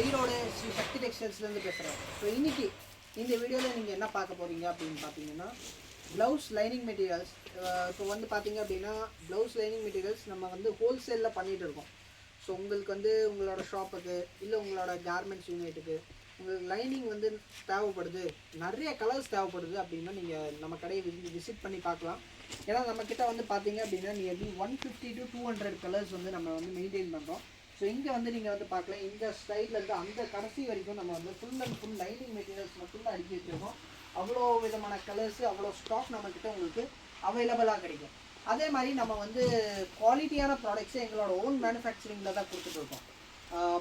ஈரோடு ஸ்ரீ சக்தி டெக்ஸ்டைல்ஸ்லேருந்து பேசுகிறேன். ஸோ இன்றைக்கி இந்த வீடியோவில் நீங்கள் என்ன பார்க்க போகிறீங்க அப்படின்னு பார்த்தீங்கன்னா, ப்ளவுஸ் லைனிங் மெட்டீரியல்ஸ். இப்போ வந்து பார்த்தீங்க அப்படின்னா ப்ளவுஸ் லைனிங் மெட்டீரியல்ஸ் நம்ம வந்து ஹோல்சேலில் பண்ணிகிட்டு இருக்கோம். ஸோ உங்களுக்கு வந்து உங்களோட ஷாப்புக்கு இல்லை உங்களோட கார்மெண்ட்ஸ் யூனிட்டுக்கு உங்களுக்கு லைனிங் வந்து தேவைப்படுது, நிறைய கலர்ஸ் தேவைப்படுது அப்படின்னா நீங்கள் நம்ம கடையை விசிட் பண்ணி பார்க்கலாம். ஏன்னா நம்மக்கிட்ட வந்து பார்த்தீங்க அப்படின்னா நியர்லி 150 to 200 கலர்ஸ் வந்து நம்ம வந்து மெயின்டைன் பண்ணுறோம். ஸோ இங்கே வந்து நீங்கள் வந்து பார்க்கலாம், இந்த ஸ்டைல்லேருந்து அந்த கடைசி வரைக்கும் நம்ம வந்து full and full lining materials மட்டும்தான் அடுக்கி வச்சுருக்கோம். அவ்வளோ விதமான கலர்ஸு, அவ்வளோ ஸ்டாக் நம்மக்கிட்ட உங்களுக்கு அவைலபிளாக கிடைக்கும். அதே மாதிரி நம்ம வந்து குவாலிட்டியான ப்ராடக்ட்ஸை எங்களோட ஓன் மேனுஃபேக்சரிங்கில் தான் கொடுத்துட்ருக்கோம்.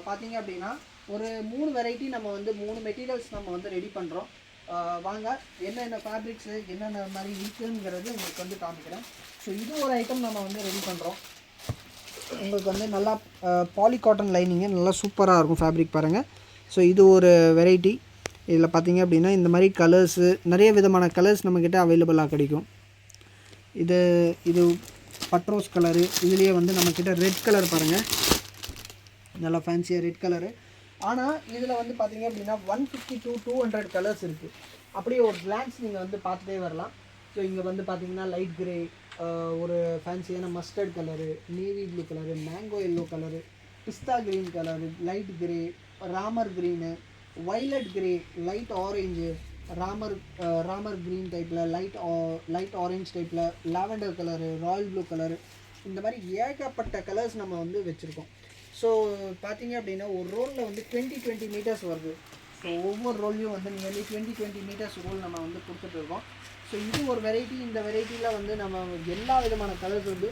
பார்த்தீங்க அப்படின்னா ஒரு 3 வெரைட்டி நம்ம வந்து 3 மெட்டீரியல்ஸ் நம்ம வந்து ரெடி பண்ணுறோம். வாங்க என்னென்ன ஃபேப்ரிக்ஸு என்னென்ன மாதிரி இருக்குங்கிறது உங்களுக்கு வந்து காமிக்கிறேன். ஸோ இது ஒரு ஐட்டம் நம்ம வந்து ரெடி பண்ணுறோம். உங்களுக்கு வந்து நல்லா பாலி காட்டன் லைனிங்கு நல்லா சூப்பராக இருக்கும் ஃபேப்ரிக் பாருங்கள். ஸோ இது ஒரு வெரைட்டி. இதில் பார்த்தீங்க அப்படின்னா இந்த மாதிரி கலர்ஸு நிறைய விதமான கலர்ஸ் நம்மக்கிட்ட அவைலபிளாக கிடைக்கும். இது பட்ரோஸ் கலரு, இதுலேயே வந்து நம்மக்கிட்ட ரெட் கலர் பாருங்கள், நல்லா ஃபேன்சியாக ரெட் கலரு. ஆனால் இதில் வந்து பார்த்தீங்க அப்படின்னா 150 to 200 கலர்ஸ் இருக்குது. அப்படியே ஒரு கிளான்ஸ் நீங்கள் வந்து பார்த்துட்டே வரலாம். ஸோ இங்கே வந்து பார்த்தீங்கன்னா லைட் கிரே, ஒரு ஃபேன்சியான mustard colour, navy blue colour, mango yellow colour, pista green colour, light grey, Ramar green, violet grey, light orange, Ramar green டைப்பில், லைட் ஆரேஞ்ச் டைப்பில், lavender colour, royal blue colour, இந்த மாதிரி ஏகப்பட்ட கலர்ஸ் நம்ம வந்து வச்சுருக்கோம். ஸோ பார்த்தீங்க அப்படின்னா ஒரு ரோலில் வந்து 20 மீட்டர்ஸ் வருது. ஸோ ஒவ்வொரு ரோல்லையும் வந்து நியர்லி 20 மீட்டர்ஸ் ரோல் நம்ம வந்து கொடுத்துட்ருக்கோம். ஸோ இது ஒரு வெரைட்டி. இந்த வெரைட்டியில் வந்து நம்ம எல்லா விதமான கலர்ஸ் வந்து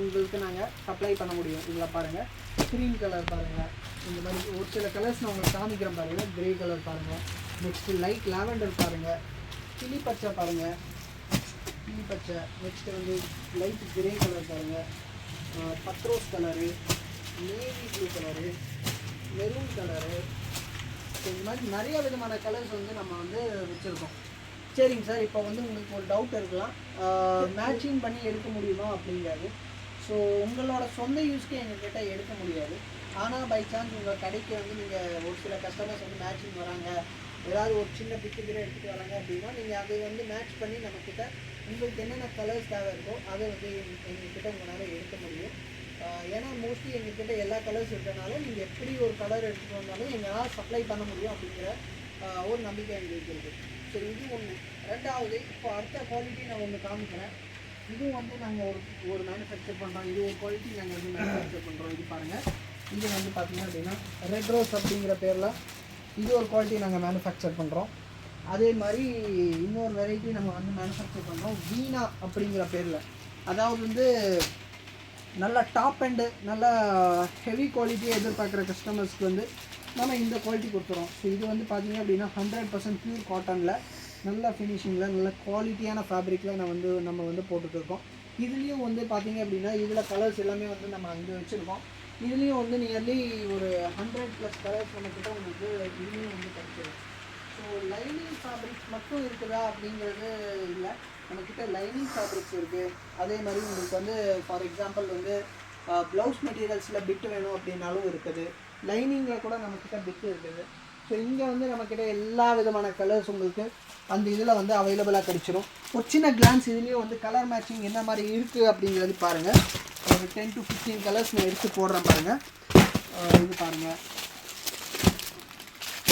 உங்களுக்கு நாங்கள் சப்ளை பண்ண முடியும். இதில் பாருங்கள், க்ரீன் கலர் பாருங்கள், இந்த மாதிரி ஒரு சில கலர்ஸ் நான் உங்களுக்கு காமிக்கிறேன் பாருங்கள். க்ரே கலர் பாருங்கள், நெக்ஸ்ட்டு லைட் லாவெண்டர் பாருங்கள், கிளி பச்சை பாருங்கள், கிளி பச்சை, நெக்ஸ்ட்டு வந்து லைட் க்ரே கலர் பாருங்கள், பட்ரோஸ் colour, navy blue colour, maroon colour. So இந்த மாதிரி நிறைய விதமான கலர்ஸ் வந்து நம்ம வந்து வச்சுருக்கோம். சரிங்க சார், இப்போ வந்து உங்களுக்கு ஒரு டவுட் இருக்கலாம், மேட்சிங் பண்ணி எடுக்க முடியுமா அப்படிங்கிறது. ஸோ உங்களோட சொந்த யூஸ்க்கு எங்ககிட்ட எடுக்க முடியாது. ஆனால் பை சான்ஸ் உங்கள் கடைக்கு வந்து நீங்கள் ஒரு சில கஸ்டமர்ஸ் வந்து மேட்சிங் வராங்க, ஏதாவது ஒரு சின்ன பிக்கு எடுத்துகிட்டு வராங்க அப்படின்னா நீங்கள் அதை வந்து மேட்ச் பண்ணி நம்மக்கிட்ட உங்களுக்கு என்னென்ன கலர்ஸ் தேவை இருக்கோ அதை வந்து எங்ககிட்ட உங்களால் எடுக்க முடியும். ஏன்னா மோஸ்ட்லி எங்ககிட்ட எல்லா கலர்ஸ் இருக்கிறனால நீங்கள் எப்படி ஒரு கலர் எடுத்துகிட்டு வந்தாலும் எங்களால் சப்ளை பண்ண முடியும் அப்படிங்கிற ஒரு நம்பிக்கை எங்களுக்கு இருக்குது. ஸோ இது ஒன்று. ரெண்டாவது, இப்போ அடுத்த குவாலிட்டி நான் ஒன்று காமிக்கிறேன். இதுவும் வந்து நாங்கள் ஒரு மேனுஃபேக்சர் பண்ணுறோம். இது ஒரு குவாலிட்டி நாங்கள் வந்து மேனுஃபேக்சர் பண்ணுறோம். இது பாருங்கள், இது வந்து பார்த்திங்க அப்படின்னா ரெட் ரோஸ் அப்படிங்கிற பேரில் இது ஒரு குவாலிட்டி நாங்கள் மேனுஃபேக்சர் பண்ணுறோம். அதே மாதிரி இன்னொரு வெரைட்டி நம்ம வந்து மேனுஃபேக்சர் பண்ணுறோம் வீணா அப்படிங்கிற பேரில். அதாவது வந்து நல்ல டாப் அண்டு நல்ல ஹெவி குவாலிட்டியை எதிர்பார்க்குற கஸ்டமர்ஸ்க்கு வந்து நம்ம இந்த குவாலிட்டி கொடுத்துறோம். ஸோ இது வந்து பார்த்திங்க அப்படின்னா 100% ப்யூர் காட்டனில் நல்ல ஃபினிஷிங்கில் நல்ல குவாலிட்டியான ஃபேப்ரிக்கில் நம்ம வந்து போட்டுட்ருக்கோம். இதுலேயும் வந்து பார்த்திங்க அப்படின்னா இதில் கலர்ஸ் எல்லாமே வந்து நம்ம அங்கே வச்சுருக்கோம். இதுலேயும் வந்து நியர்லி ஒரு 100+ கலர்ஸ் நம்மக்கிட்ட உங்களுக்கு இதுலேயும் வந்து கிடைச்சிடும். ஸோ லைனிங் ஃபேப்ரிக்ஸ் மட்டும் இருக்குதா அப்படிங்கிறது இல்லை, நம்மக்கிட்ட லைனிங் ஃபேப்ரிக்ஸ் இருக்குது. அதே மாதிரி உங்களுக்கு வந்து ஃபார் எக்ஸாம்பிள் வந்து ப்ளவுஸ் மெட்டீரியல்ஸில் பிட்டு வேணும் அப்படின்னாலும் இருக்குது. லைனிங்கில் கூட நம்மக்கிட்ட பிட்டு இருக்குது. ஸோ இங்கே வந்து நம்மக்கிட்ட எல்லா விதமான கலர்ஸ் உங்களுக்கு அந்த இதில் வந்து அவைலபிளாக கிடைச்சிரும். ஒரு சின்ன கிளான்ஸ் இதுலேயும் வந்து கலர் மேட்சிங் என்ன மாதிரி இருக்குது அப்படிங்கிறது பாருங்கள். ஒரு 10 to 15 கலர்ஸ் நான் எடுத்து போடுறேன் பாருங்கள். இது பாருங்கள்,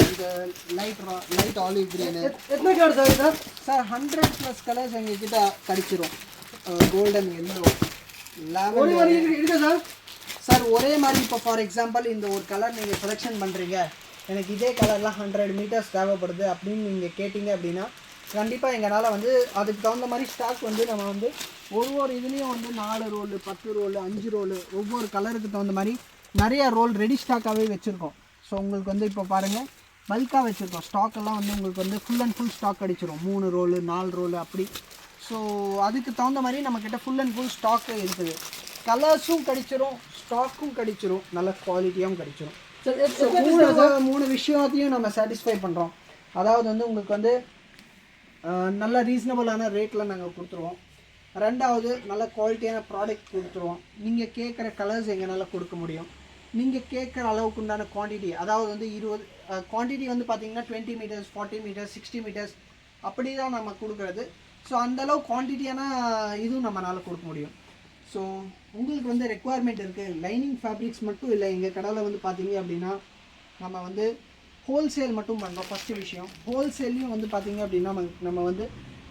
இது லைட் ஆலிவ் க்ரீனு. எத்தனை கலர் சார்? சார் 100+ கலர்ஸ் எங்ககிட்ட கிடைச்சிரும். கோல்டன் எல்லோ, லாவெண்டர் இருக்கு சார். சார் ஒரே மாதிரி இப்போ ஃபார் எக்ஸாம்பிள் இந்த ஒரு கலர் நீங்கள் செலெக்ஷன் பண்ணுறீங்க, எனக்கு இதே கலர்லாம் 100 மீட்டர்ஸ் தேவைப்படுது அப்படின்னு நீங்கள் கேட்டிங்க அப்படின்னா கண்டிப்பாக எங்களால் வந்து அதுக்கு தகுந்த மாதிரி ஸ்டாக் வந்து நம்ம வந்து ஒவ்வொரு இதுலேயும் வந்து 4 ரோலு, 10 ரோலு, 5 ரோலு, ஒவ்வொரு கலருக்கு தகுந்த மாதிரி நிறைய ரோல் ரெடி ஸ்டாக்காகவே வச்சுருக்கோம். ஸோ உங்களுக்கு வந்து இப்போ பாருங்கள் பல்காக வச்சுருக்கோம். ஸ்டாக்கெல்லாம் வந்து உங்களுக்கு வந்து ஃபுல் அண்ட் ஃபுல் ஸ்டாக் கிடச்சிரும். 3 ரோலு 4 ரோலு அப்படி. ஸோ அதுக்கு தகுந்த மாதிரி நம்மக்கிட்ட ஃபுல் அண்ட் ஃபுல் ஸ்டாக்கு இருக்குது. கலர்ஸும் கிடைச்சிரும், ஸ்டாக்கும் கிடைச்சிரும், நல்ல குவாலிட்டியாகவும் கிடைச்சிரும். மூணு விஷயத்தையும் நம்ம சாட்டிஸ்ஃபை பண்ணுறோம். அதாவது வந்து உங்களுக்கு வந்து நல்ல ரீசனபிளான ரேட்டில் நாங்கள் கொடுத்துருவோம். ரெண்டாவது நல்ல குவாலிட்டியான ப்ராடக்ட் கொடுத்துருவோம். நீங்கள் கேட்குற கலர்ஸ் எங்களால் கொடுக்க முடியும். நீங்கள் கேட்குற அளவுக்கு உண்டான குவான்டிட்டி, அதாவது வந்து 20 குவான்டிட்டி வந்து பார்த்தீங்கன்னா 20 மீட்டர்ஸ், 40 மீட்டர்ஸ், 60 மீட்டர்ஸ் அப்படி தான் நம்ம கொடுக்குறது. ஸோ அந்தளவு குவான்டிட்டியான இதுவும் நம்மளால் கொடுக்க முடியும். ஸோ உங்களுக்கு வந்து ரெக்குவயர்மெண்ட் இருக்குது, லைனிங் ஃபேப்ரிக்ஸ் மட்டும் இல்லை, எங்கள் கடையில் வந்து பார்த்தீங்க அப்படின்னா நம்ம வந்து ஹோல்சேல் மட்டும் பண்ணுறோம். ஃபஸ்ட்டு விஷயம், ஹோல்சேல்லையும் வந்து பார்த்தீங்க அப்படின்னா நம்ம வந்து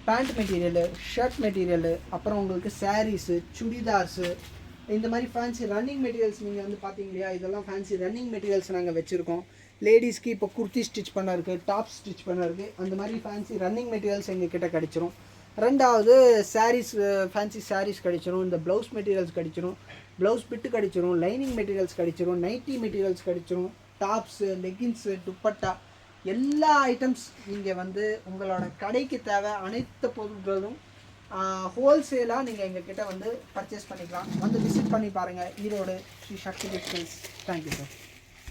பேண்ட் மெட்டீரியலு, ஷர்ட் மெட்டீரியலு, அப்புறம் உங்களுக்கு சாரீஸு, சுடிதார்ஸு, இந்த மாதிரி ஃபேன்சி ரன்னிங் மெட்டீரியல்ஸ் நீங்கள் வந்து பார்த்தீங்க இல்லையா, இதெல்லாம் ஃபேன்சி ரன்னிங் மெட்டீரியல்ஸ் நாங்கள் வச்சுருக்கோம். லேடிஸ்க்கு இப்போ குர்த்தி ஸ்டிச் பண்ண இருக்குது, டாப் ஸ்டிச் பண்ண இருக்குது, அந்த மாதிரி ஃபேன்சி ரன்னிங் மெட்டீரியல்ஸ் எங்கள் கிட்டே கிடச்சிரும். ரெண்டாவது சாரீஸ், ஃபேன்சி சாரீஸ் கிடச்சிரும், இந்த ப்ளவுஸ் மெட்டீரியல்ஸ் கிடச்சிரும், ப்ளவுஸ் பிட்டு கிடச்சிரும், லைனிங் மெட்டீரியல்ஸ் கிடச்சிரும், நைட்டி மெட்டீரியல்ஸ் கிடச்சிரும், டாப்ஸு, லெகின்ஸு, துப்பட்டா, எல்லா ஐட்டம்ஸ் நீங்கள் வந்து உங்களோட கடைக்கு தேவை அனைத்து பொருட்களும் ஹோல்சேலாக நீங்கள் எங்ககிட்ட வந்து பர்ச்சேஸ் பண்ணிக்கலாம். வந்து விசிட் பண்ணி பாருங்கள், ஈரோடு ஸ்ரீ சக்தி டெக்ஸ்டைல்ஸ். Thank you sir.